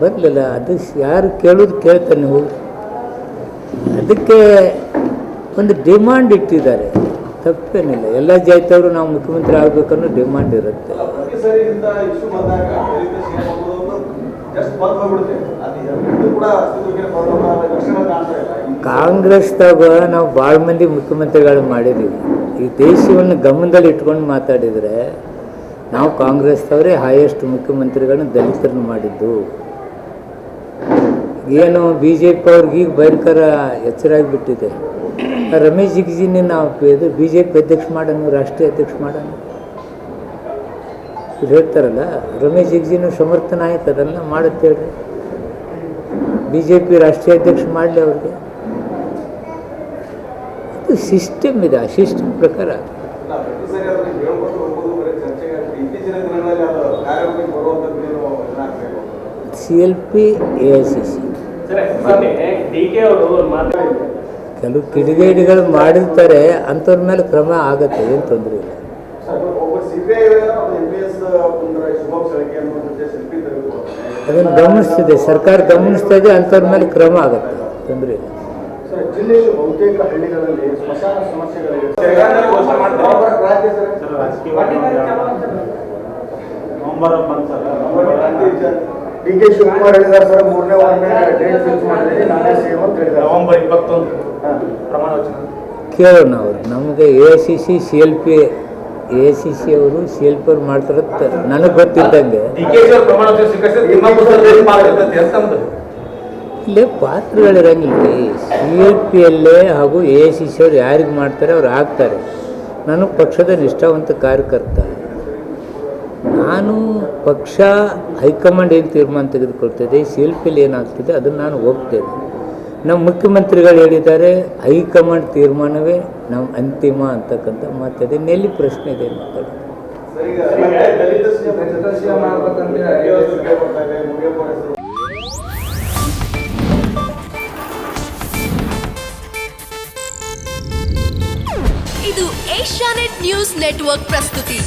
ಬರಲಿಲ್ಲ. ಅದು ಯಾರು ಕೇಳೋದು ಕೇಳ್ತಾನೆ ನೀವು. ಅದಕ್ಕೆ ಒಂದು ಡಿಮಾಂಡ್ ಇಟ್ಟಿದ್ದಾರೆ, ತಪ್ಪೇನಿಲ್ಲ. ಎಲ್ಲ ಜಾತಿಯವರು ನಾವು ಮುಖ್ಯಮಂತ್ರಿ ಆಗಬೇಕನ್ನೋ ಡಿಮಾಂಡ್ ಇರುತ್ತೆ. ಕಾಂಗ್ರೆಸ್ದಾಗ ನಾವು ಭಾಳ ಮಂದಿ ಮುಖ್ಯಮಂತ್ರಿಗಳು ಮಾಡಿದ್ದೀವಿ. ಈ ದೇಶವನ್ನು ಗಮನದಲ್ಲಿ ಇಟ್ಕೊಂಡು ಮಾತಾಡಿದರೆ ನಾವು ಕಾಂಗ್ರೆಸ್ದವರೇ ಹೈಯೆಸ್ಟ್ ಮುಖ್ಯಮಂತ್ರಿಗಳನ್ನ ದಲಿತರನ್ನು ಮಾಡಿದ್ದು. ಏನು ಬಿ ಜೆ ಪಿ ಅವ್ರಿಗೆ ಈಗ ಭಯಂಕರ ಎಚ್ಚರಾಗಿಬಿಟ್ಟಿದೆ. ರಮೇಶ್ ಜಿಗಜಿನಿ ನಾವು ಇದು ಬಿ ಜೆ ಪಿ ಅಧ್ಯಕ್ಷ ಮಾಡೋಣ, ರಾಷ್ಟ್ರೀಯ ಅಧ್ಯಕ್ಷ ಮಾಡೋಣ ಇದು ಹೇಳ್ತಾರಲ್ಲ. ರಮೇಶ್ ಜಿಗಜಿನಿ ಸಮರ್ಥ ನಾಯಕ, ಅದನ್ನು ಮಾಡುತ್ತೇಳ್ರಿ. ಬಿ ಜೆ ಪಿ ರಾಷ್ಟ್ರೀಯ ಅಧ್ಯಕ್ಷ ಮಾಡಲಿ ಅವ್ರಿಗೆ. ಅದು ಸಿಸ್ಟಮ್ ಇದೆ, ಆ ಸಿಸ್ಟಮ್ ಪ್ರಕಾರ. CLP AICC ಕೆಲವು ಕಿಡಿಗೇಡಿಗಳು ಮಾಡಿರ್ತಾರೆ, ಅಂಥವ್ರ ಮೇಲೆ ಕ್ರಮ ಆಗತ್ತೆ, ಏನು ತೊಂದರೆ ಇಲ್ಲ. ಅದನ್ನು ಗಮನಿಸ್ತಿದೆ ಸರ್ಕಾರ, ಗಮನಿಸ್ತಾ ಇದೆ, ಅಂಥವ್ರ ಮೇಲೆ ಕ್ರಮ ಆಗುತ್ತೆ, ತೊಂದರೆ ಇಲ್ಲ. ಜಿಲ್ಲೆಯಲ್ಲಿ ಬಹುತೇಕ ಹಳ್ಳಿಗಳಲ್ಲಿ ಸ್ಮಶಾನ ಸಮಸ್ಯೆಗಳಿವೆ. DK ಶಿವಕುಮಾರ್ ಹೇಳಿದ್ದಾರೆ ಸರ್, 3ನೇ ವಾರನೇ ಡೇಟ್ ಫಿಕ್ಸ್ ಮಾಡಿದ್ರೆ ನಾನೇ ಸೇಮ್ ಅಂತ ಹೇಳಿದ್ದಾರೆ. ನವೆಂಬರ್ 21 ಪ್ರಮಾಣ ವಚನ ಕೇಳೋಣ ಅವರು. ನಮಗೆ AICC CLP AICC ಅವರು CLP ಅವ್ರು ಮಾಡ್ತಾರೆ ನನಗೆ ಗೊತ್ತಿದ್ದಂಗೆ. ಇಲ್ಲೇ ಪಾತ್ರಗಳಿರಂಗಿಲ್ಲ. CLPಯಲ್ಲೇ ಹಾಗೂ AICC ಅವ್ರು ಯಾರಿಗೆ ಮಾಡ್ತಾರೆ ಅವ್ರು ಆಗ್ತಾರೆ. ನಾನು ಪಕ್ಷದ ನಿಷ್ಠಾವಂತ ಕಾರ್ಯಕರ್ತ. ನಾನು ಪಕ್ಷ ಹೈಕಮಾಂಡ್ ಏನು ತೀರ್ಮಾನ ತೆಗೆದುಕೊಳ್ತದೆ, CLPಯಲ್ಲಿ ಏನಾಗ್ತದೆ ಅದನ್ನು ನಾನು ಹೋಗ್ತೇನೆ. ನಮ್ಮ ಮುಖ್ಯಮಂತ್ರಿಗಳು ಹೇಳಿದ್ದಾರೆ ಹೈಕಮಾಂಡ್ ತೀರ್ಮಾನವೇ ನಾವು ಅಂತಿಮ ಅಂತಕ್ಕಂಥ ಮಾತಿದೆ. ಇನ್ನೆಲ್ಲಿ ಪ್ರಶ್ನೆ ಇದೆ ಮಾತಾಡೋದು. ಇದು ಏಷ್ಯಾನೆಟ್ ನ್ಯೂಸ್ ನೆಟ್ವರ್ಕ್ ಪ್ರಸ್ತುತಿ.